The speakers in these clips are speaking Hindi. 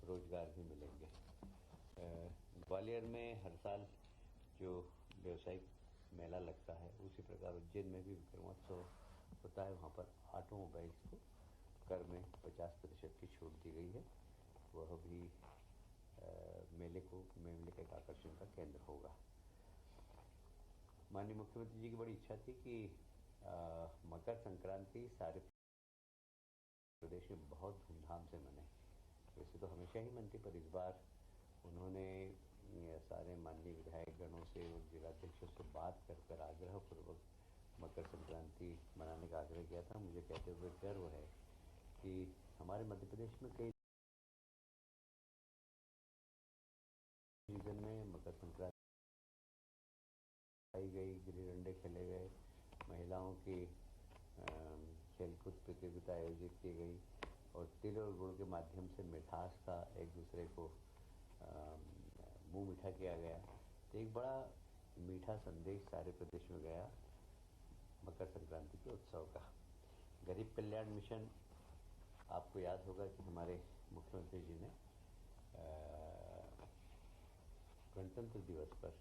रोजगार भी मिलेंगे। ग्वालियर में हर साल जो व्यवसायिक मेला लगता है, उसी प्रकार उज्जैन में भी विक्रमोत्सव होता है। वहाँ पर ऑटोमोबाइल्स को कर में 50% की छूट दी गई है। वह भी मेले का एक आकर्षण का केंद्र होगा। माननीय मुख्यमंत्री जी की बड़ी इच्छा थी कि मकर संक्रांति सारे प्रदेश में बहुत धूमधाम से मने। वैसे तो हमेशा ही मनती, पर इस बार उन्होंने सारे माननीय विधायक गणों से और जिलाध्यक्षों से बात कर आग्रह पूर्वक मकर संक्रांति मनाने का आग्रह किया था। मुझे कहते हुए गर्व है कि हमारे मध्य प्रदेश में कई रीजन में मकर संक्रांति आई गई, गिल्ली डंडे खेले गए, महिलाओं की खेलकूद प्रतियोगिता आयोजित की गई और तिल और गुड़ के माध्यम से मिठास का एक दूसरे को मुंह मीठा किया गया। तो एक बड़ा मीठा संदेश सारे प्रदेश में गया मकर संक्रांति के उत्सव का। गरीब कल्याण मिशन, आपको याद होगा कि हमारे मुख्यमंत्री जी ने गणतंत्र दिवस पर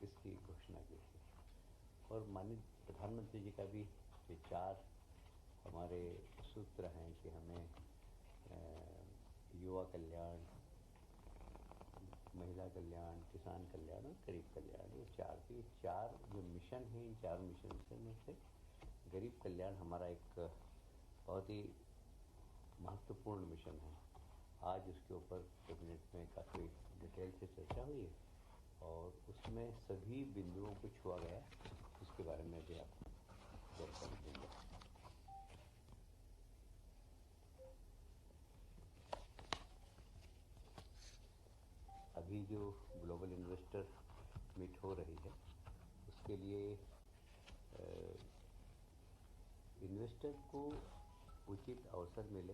इसकी घोषणा की थी और माननीय प्रधानमंत्री जी का भी ये 4 हमारे सूत्र हैं कि हमें युवा कल्याण, महिला कल्याण, किसान कल्याण और गरीब कल्याण, ये 4 जो मिशन हैं, इन 4 मिशन में से गरीब कल्याण हमारा एक बहुत ही महत्वपूर्ण मिशन है। आज उसके ऊपर कैबिनेट में काफ़ी डिटेल से चर्चा हुई है और उसमें सभी बिंदुओं को छुआ गया, इसके बारे में भी आपको जानकारी दूंगा। अभी जो ग्लोबल इन्वेस्टर मीट हो रही है, उसके लिए इन्वेस्टर को उचित अवसर मिले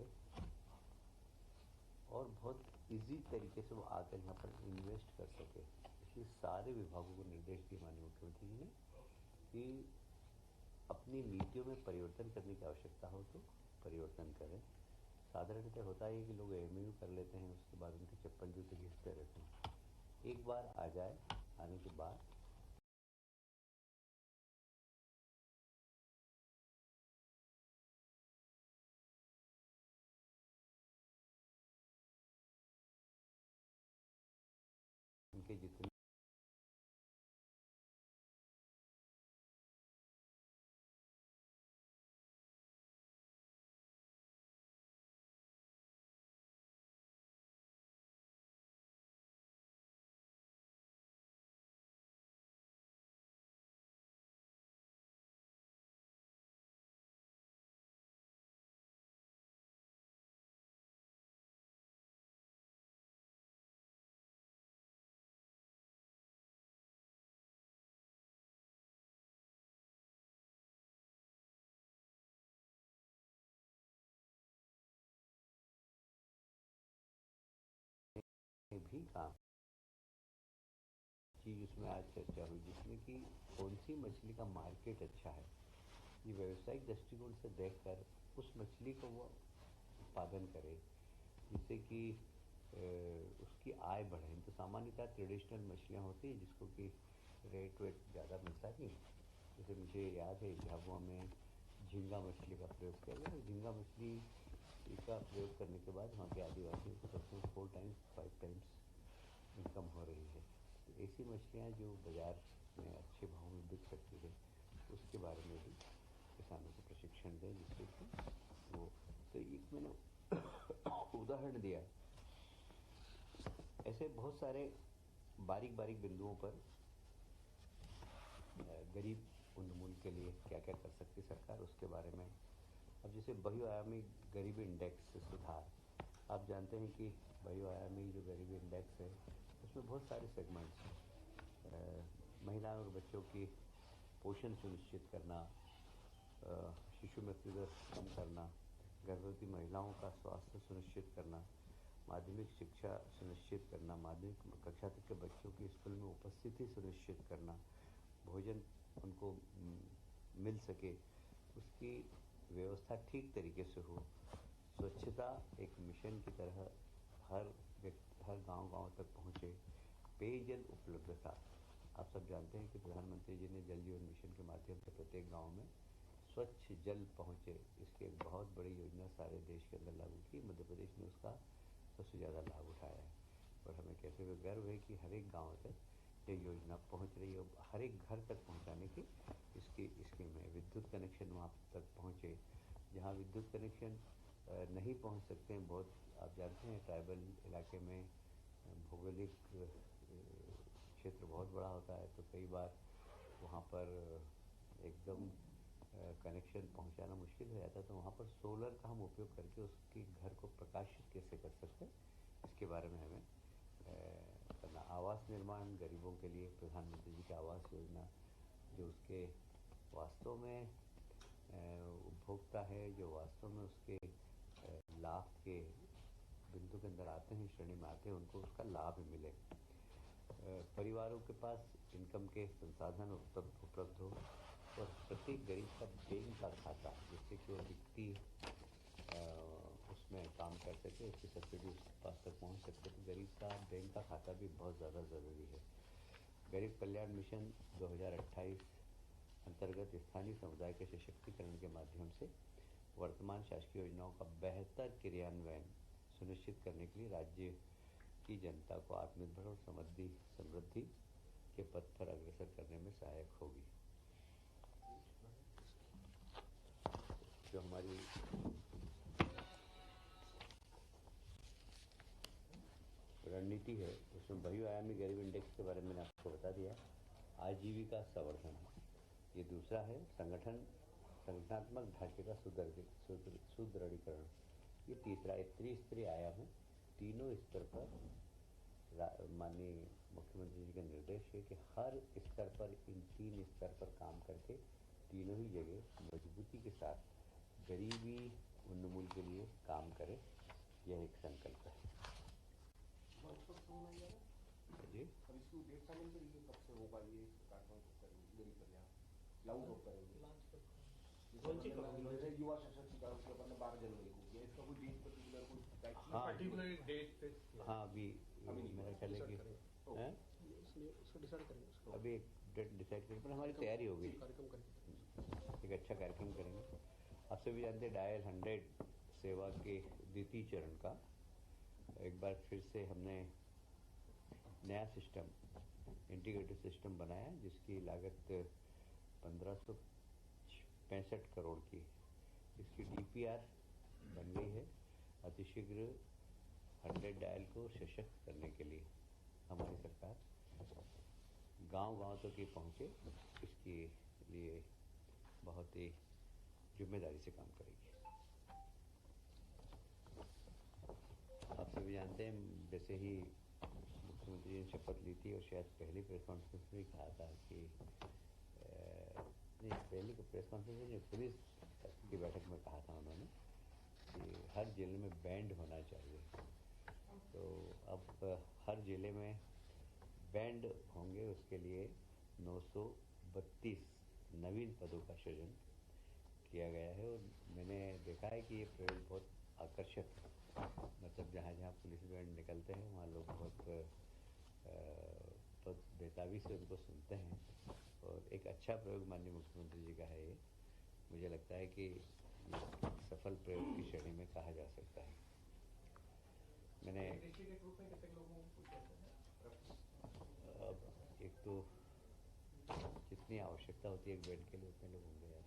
और बहुत इजी तरीके से वो आकर यहाँ पर इन्वेस्ट कर सके, इसलिए सारे विभागों को निर्देश दिए माननीय मुख्यमंत्री जी ने कि अपनी नीतियों में परिवर्तन करने की आवश्यकता हो तो परिवर्तन करें। साधारणतः होता है कि लोग एमयू कर लेते हैं, उसके बाद उनके चप्पल जूते घिसते रहते हैं। एक बार आ जाए, आने के बाद उनके जितने भी काम चीज उसमें आज चर्चा हुई, जिसमें कि कौन सी मछली का मार्केट अच्छा है, ये व्यवसायिक दृष्टिकोण से देखकर उस मछली को वो उत्पादन करे जिससे कि उसकी आय बढ़े। तो सामान्यतः ट्रेडिशनल मछलियाँ होती हैं जिसको कि रेट वेट ज़्यादा मिलता नहीं। जैसे मुझे याद है झाबुआ में झींगा मछली का प्रयोग किया गया। झींगा मछली का प्रयोग करने के बाद वहाँ के आदिवासियों को सबसे 4 टाइम्स 5 टाइम्स इनकम हो रही है। तो ऐसी मछलियाँ जो बाज़ार में अच्छे भाव में बिक सकती है, उसके बारे में भी किसानों को प्रशिक्षण दें जिससे कि वो, तो एक मैंने उदाहरण दिया। ऐसे बहुत सारे बारीक बारीक बिंदुओं पर गरीब उन्मूलन के लिए क्या क्या कर सकती सरकार, उसके बारे में। अब जैसे बहुआयामी गरीबी इंडेक्स से सुधार, आप जानते हैं कि बहुआयामी जो गरीबी इंडेक्स है उसमें बहुत सारे सेगमेंट्स हैं। महिलाओं और बच्चों की पोषण सुनिश्चित करना, शिशु मृत्यु दर कम करना, गर्भवती महिलाओं का स्वास्थ्य सुनिश्चित करना, माध्यमिक शिक्षा सुनिश्चित करना, माध्यमिक कक्षा तक के बच्चों की स्कूल में उपस्थिति सुनिश्चित करना, भोजन उनको मिल सके, उसकी व्यवस्था ठीक तरीके से हो, स्वच्छता एक मिशन की तरह हर व्यक्ति पेयजल उपलब्धता। आप सब जानते हैं कि प्रधानमंत्री जी ने जल जीवन मिशन के माध्यम से प्रत्येक गांव में स्वच्छ जल पहुंचे, इसकी एक बहुत बड़ी योजना सारे देश के अंदर लागू की। मध्य प्रदेश ने उसका सबसे ज़्यादा लाभ उठाया है और हमें कहते हुए गर्व है कि हर एक गाँव तक ये योजना पहुंच रही है। हर एक घर तक पहुंचाने की इसकी स्कीम है। विद्युत कनेक्शन वहाँ तक पहुँचे जहाँ विद्युत कनेक्शन नहीं पहुंच सकते हैं। बहुत आप जानते हैं ट्राइबल इलाके में भौगोलिक क्षेत्र बहुत बड़ा होता है, तो कई बार वहाँ पर एकदम कनेक्शन पहुंचाना मुश्किल हो जाता है। तो वहाँ पर सोलर का हम उपयोग करके उसके घर को प्रकाशित कैसे कर सकते हैं, इसके बारे में हमें करना। आवास निर्माण गरीबों के लिए प्रधानमंत्री जी की आवास योजना, जो उसके वास्तव में उपभोक्ता है, जो वास्तव में उसके लाभ के बिंदु के अंदर आते हैं, श्रेणी में आते हैं, उनको उसका लाभ मिले। परिवारों के पास इनकम के संसाधन उपलब्ध हो और प्रत्येक गरीब का बैंक का खाता, जिससे कि वो वित्तीय उसमें काम कर सके, उसकी सब्सिडी उसके पास तक पहुंच सकते। तो गरीब का बैंक का खाता भी बहुत ज़्यादा ज़रूरी है। गरीब कल्याण मिशन 2028 अंतर्गत स्थानीय समुदाय के सशक्तिकरण के माध्यम से वर्तमान शासकीय योजनाओं का बेहतर क्रियान्वयन सुनिश्चित करने के लिए राज्य की जनता को आत्मनिर्भर और समृद्धि के पथ पर अग्रसर करने में सहायक होगी। जो हमारी रणनीति है उसमें बहुआयामी गरीब इंडेक्स के बारे में मैंने आपको बता दिया। आजीविका संवर्धन ये दूसरा है। संगठनात्मक ढांचे का सुदृढ़ीकरण ये तीसरा है। त्रिस्तरीय आयाम है। तीनों स्तर पर माननीय मुख्यमंत्री जी का निर्देश है कि हर स्तर पर इन 3 स्तर पर काम करके तीनों ही जगह मजबूती के साथ गरीबी उन्मूलन के लिए काम करें, यह एक संकल्प है जी। अब इसकी डेट फाइनल करिए, कब से होगा ये कार्यक्रम, कब करेंगे, गरीब कल्याण लागू कब करेंगे? युवा सशक्तिकरण के ऊपर 12 जनवरी को किया, इसका कोई डेट पर्टिकुलर कोई डेट? हाँ, अभी मेरा ख्याल है कि अभी एक डेट डिसाइड करें, पर हमारी तैयारी होगी, एक अच्छा कार्यक्रम करेंगे। आप सभी जानते हैं डायल 100 सेवा के द्वितीय चरण का एक बार फिर से हमने नया सिस्टम, इंटीग्रेटेड सिस्टम बनाया, जिसकी लागत 1565 करोड़ की। इसकी DPR बन गई है। अतिशीघ्र 100 डायल को सशक्त करने के लिए हमारी सरकार गांव-गांव तक ये पहुंचे, इसके लिए बहुत ही जिम्मेदारी से काम करेगी। आप सभी जानते हैं, जैसे ही मुख्यमंत्री ने शपथ ली थी और शायद पहली प्रेस कॉन्फ्रेंस में कहा था कि नहीं, पहली प्रेस कॉन्फ्रेंस में पुलिस की बैठक में कहा था उन्होंने कि हर जिले में बैंड होना चाहिए। तो अब हर जिले में बैंड होंगे, उसके लिए 932 नवीन पदों का सृजन किया गया है। और मैंने देखा है कि ये प्रयोग बहुत आकर्षक है। मतलब जहाँ जहाँ पुलिस बैंड निकलते हैं वहाँ लोग बहुत बेताबी से उनको सुनते हैं और एक अच्छा प्रयोग माननीय मुख्यमंत्री जी का है ये। मुझे लगता है कि सफल प्रयोग की श्रेणी में कहा जा सकता है। मैंने अब एक तो जितनी आवश्यकता होती है एक बेड के लिए उतने लोग होंगे यार।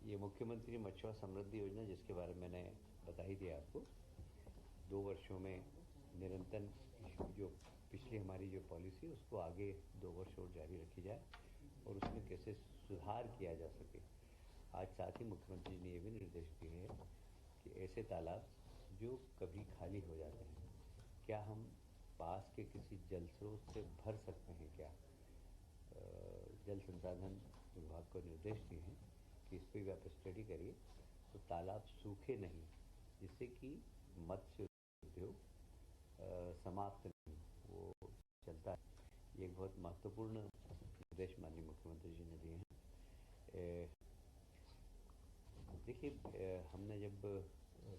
ये मुख्यमंत्री मछुआ समृद्धि योजना, जिसके बारे में मैंने बता ही दिया आपको, 2 वर्षों में निरंतर जो पिछली हमारी जो पॉलिसी है उसको आगे 2 वर्ष और जारी रखी जाए और उसमें कैसे सुधार किया जा सके। आज साथ ही मुख्यमंत्री जी ने ये भी निर्देश दिए हैं कि ऐसे तालाब जो कभी खाली हो जाते हैं, क्या हम पास के किसी जल स्रोत से भर सकते हैं क्या? जल संसाधन विभाग को निर्देश दिए हैं कि इस पर भी आप स्टडी करिए तो तालाब सूखे नहीं, जिससे कि मत्स्य उद्योग समाप्त नहीं, वो चलता है। ये एक बहुत महत्वपूर्ण निर्देश माननीय मुख्यमंत्री जी ने दिए हैं। देखिए, हमने जब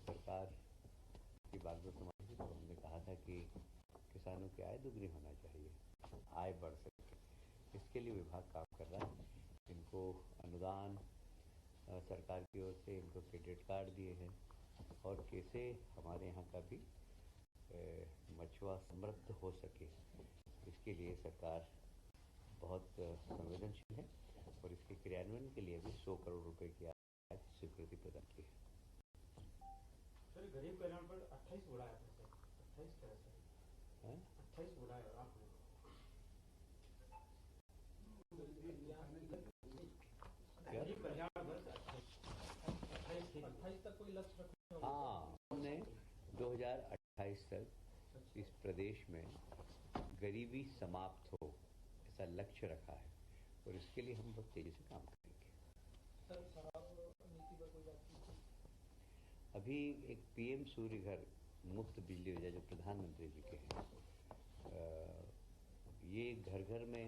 सरकार की बात संभाली थी तो हमने कहा था कि किसानों की आय दुगनी होना चाहिए, आय बढ़ सके। इसके लिए विभाग काम कर रहा है। इनको अनुदान सरकार की ओर से इनको क्रेडिट कार्ड दिए हैं और कैसे हमारे यहाँ का भी मछुआ समृद्ध हो सके, इसके लिए सरकार बहुत संवेदनशील है और इसके क्रियान्वयन के लिए भी 100 करोड़ रुपए की आज स्वीकृति प्रदान की है। सर गरीब कल्याण पर 28 बढ़ाया था सर, 28 क्या है सर? 28 बढ़ाया आपने। गरीब कल्याण पर 28 तक कोई लक्ष्य रखा? हाँ, हमने 2028 तक इस प्रदेश में गरीबी समाप्त हो ऐसा लक्ष्य रखा है और इसके लिए हम बहुत तेजी से काम करेंगे। सर शराब नीति पर कोई बात नहीं? अभी एक पीएम सूर्य घर मुफ्त बिजली योजना जो प्रधानमंत्री जी के हैं, ये घर घर में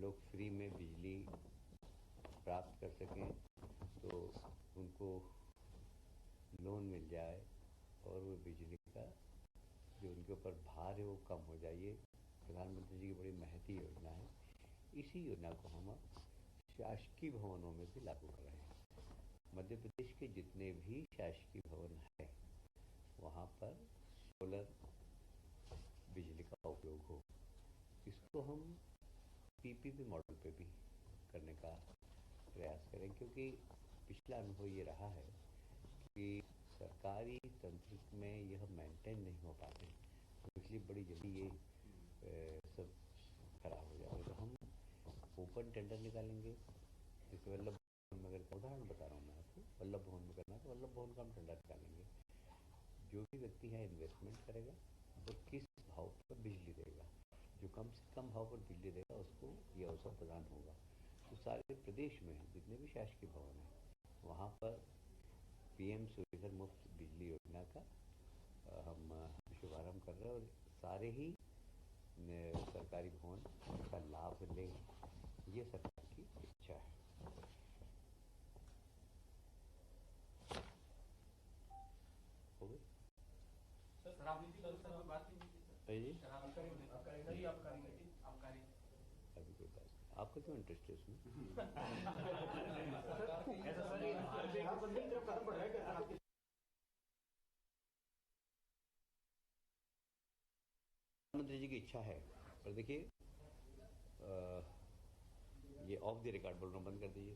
लोग फ्री में बिजली प्राप्त कर सकें तो उनको लोन मिल जाए और वो बिजली का जो उनके ऊपर भार है वो कम हो जाए। ये प्रधानमंत्री जी की बड़ी महती योजना है। इसी योजना को हम शासकीय भवनों में भी लागू कर रहे हैं। मध्य प्रदेश के जितने भी शासकीय भवन हैं वहाँ पर सोलर बिजली का उपयोग हो। इसको हम पीपीपी मॉडल पे भी करने का प्रयास करें, क्योंकि पिछला अनुभव ये रहा है कि सरकारी तंत्र में यह मेंटेन नहीं हो पाते, तो इसलिए बड़ी जल्दी ये सब खराब हो जाता है। तो हम ओपन टेंडर निकालेंगे। जैसे वल्लभ भवन में, अगर उदाहरण बता रहा हूँ मैं आपको, वल्लभ भवन में करना है तो वल्लभ भवन का हम टेंडर निकालेंगे। जो भी व्यक्ति है इन्वेस्टमेंट करेगा और किस भाव पर बिजली देगा, जो कम से कम भाव पर बिजली देगा उसको ये अवसर प्रदान होगा। तो सारे प्रदेश में जितने भी शासकीय भवन हैं वहाँ पर पीएम सूर्यघर मुफ्त बिजली योजना का हम शुभारंभ कर रहे हैं और सारे ही सरकारी भवन का लाभ लें, ये सरकार की इच्छा है। हो गई? शराब नीति पर सर कोई बात नहीं की जी? शराब आप करेंगे आप अभी कोई बात नहीं। आपका क्यों इंटरेस्ट है इसमें? प्रधानमंत्री जी की इच्छा है, पर देखिए ये ऑफ द रिकॉर्ड बोलना बंद कर दीजिए।